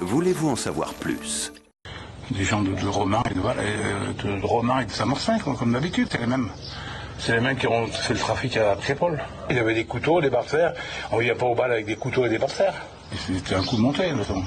Voulez-vous en savoir plus? Des gens de Romain et de Saint-Marcin, comme d'habitude, c'est les mêmes. C'est les mêmes qui ont fait le trafic à Crépol. Il y avait des couteaux, des barres de fer. On ne vient pas au bal avec des couteaux et des barres de fer. C'était un coup de montée, notamment.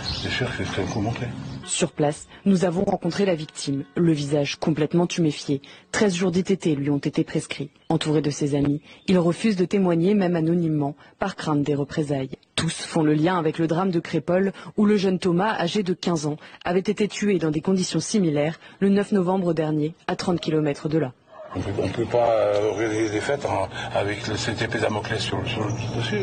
C'est sûr que c'était un coup de montée. Sur place, nous avons rencontré la victime, le visage complètement tuméfié. 13 jours d'ITT lui ont été prescrits. Entouré de ses amis, il refuse de témoigner, même anonymement, par crainte des représailles. Tous font le lien avec le drame de Crépol, où le jeune Thomas, âgé de 15 ans, avait été tué dans des conditions similaires le 9 novembre dernier, à 30 km de là. On ne peut pas organiser des fêtes avec cette épée Damoclès sur le dessus.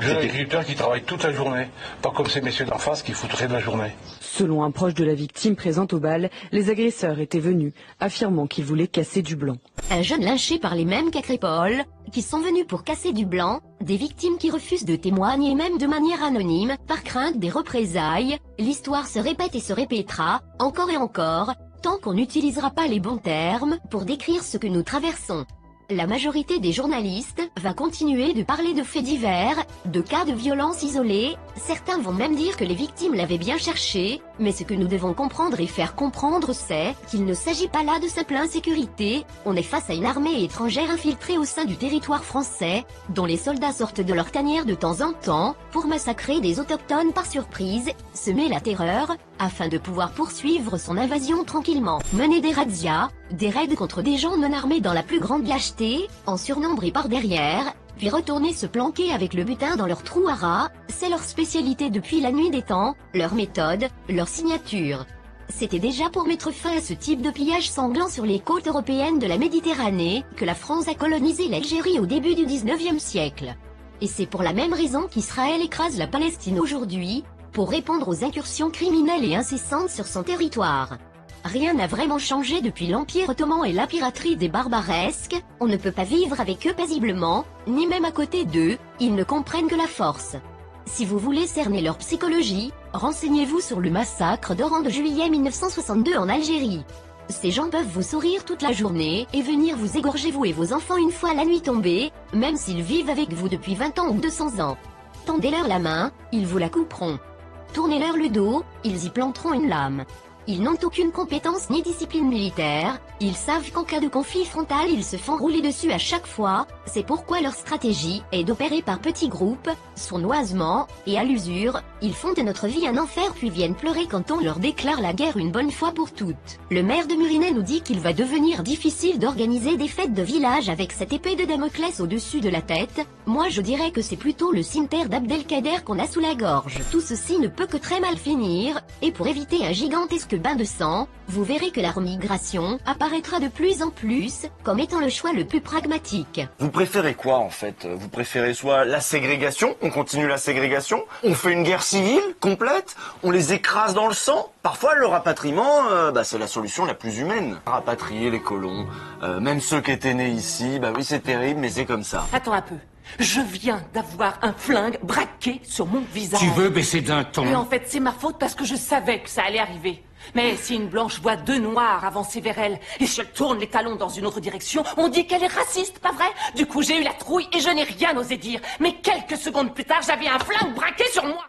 J'ai un agriculteur qui travaille toute la journée, pas comme ces messieurs d'en face qui foutraient de la journée. Selon un proche de la victime présente au bal, les agresseurs étaient venus, affirmant qu'ils voulaient casser du blanc. Un jeune lynché par les mêmes qu'à Crépol, qui sont venus pour casser du blanc, des victimes qui refusent de témoigner même de manière anonyme, par crainte des représailles. L'histoire se répète et se répétera, encore et encore, tant qu'on n'utilisera pas les bons termes pour décrire ce que nous traversons. La majorité des journalistes va continuer de parler de faits divers, de cas de violence isolés. Certains vont même dire que les victimes l'avaient bien cherché, mais ce que nous devons comprendre et faire comprendre, c'est qu'il ne s'agit pas là de simple insécurité. On est face à une armée étrangère infiltrée au sein du territoire français, dont les soldats sortent de leur tanière de temps en temps pour massacrer des autochtones par surprise, semer la terreur, afin de pouvoir poursuivre son invasion tranquillement. Mener des razzias, des raids contre des gens non armés dans la plus grande lâcheté, en surnombre et par derrière, puis retourner se planquer avec le butin dans leur trou à rats, c'est leur spécialité depuis la nuit des temps, leur méthode, leur signature. C'était déjà pour mettre fin à ce type de pillage sanglant sur les côtes européennes de la Méditerranée que la France a colonisé l'Algérie au début du 19e siècle. Et c'est pour la même raison qu'Israël écrase la Palestine aujourd'hui, pour répondre aux incursions criminelles et incessantes sur son territoire. Rien n'a vraiment changé depuis l'Empire ottoman et la piraterie des barbaresques, on ne peut pas vivre avec eux paisiblement, ni même à côté d'eux, ils ne comprennent que la force. Si vous voulez cerner leur psychologie, renseignez-vous sur le massacre d'Oran de juillet 1962 en Algérie. Ces gens peuvent vous sourire toute la journée et venir vous égorger vous et vos enfants une fois la nuit tombée, même s'ils vivent avec vous depuis 20 ans ou 200 ans. Tendez-leur la main, ils vous la couperont. Tournez-leur le dos, ils y planteront une lame. Ils n'ont aucune compétence ni discipline militaire, ils savent qu'en cas de conflit frontal ils se font rouler dessus à chaque fois, c'est pourquoi leur stratégie est d'opérer par petits groupes, sournoisement, et à l'usure, ils font de notre vie un enfer puis viennent pleurer quand on leur déclare la guerre une bonne fois pour toutes. Le maire de Murinet nous dit qu'il va devenir difficile d'organiser des fêtes de village avec cette épée de Damoclès au-dessus de la tête, moi je dirais que c'est plutôt le cimetière d'Abdelkader qu'on a sous la gorge. Tout ceci ne peut que très mal finir, et pour éviter un gigantesque bain de sang, vous verrez que la remigration apparaîtra de plus en plus comme étant le choix le plus pragmatique. Vous préférez quoi en fait? Vous préférez soit la ségrégation, on continue la ségrégation, on fait une guerre civile complète, on les écrase dans le sang? Parfois le rapatriement, c'est la solution la plus humaine. Rapatrier les colons, même ceux qui étaient nés ici, bah oui c'est terrible mais c'est comme ça. Attends un peu. Je viens d'avoir un flingue braqué sur mon visage. Tu veux baisser d'un ton? Mais en fait, c'est ma faute parce que je savais que ça allait arriver. Mais si une blanche voit deux noirs avancer vers elle, et si elle tourne les talons dans une autre direction, on dit qu'elle est raciste, pas vrai? Du coup, j'ai eu la trouille et je n'ai rien osé dire. Mais quelques secondes plus tard, j'avais un flingue braqué sur moi.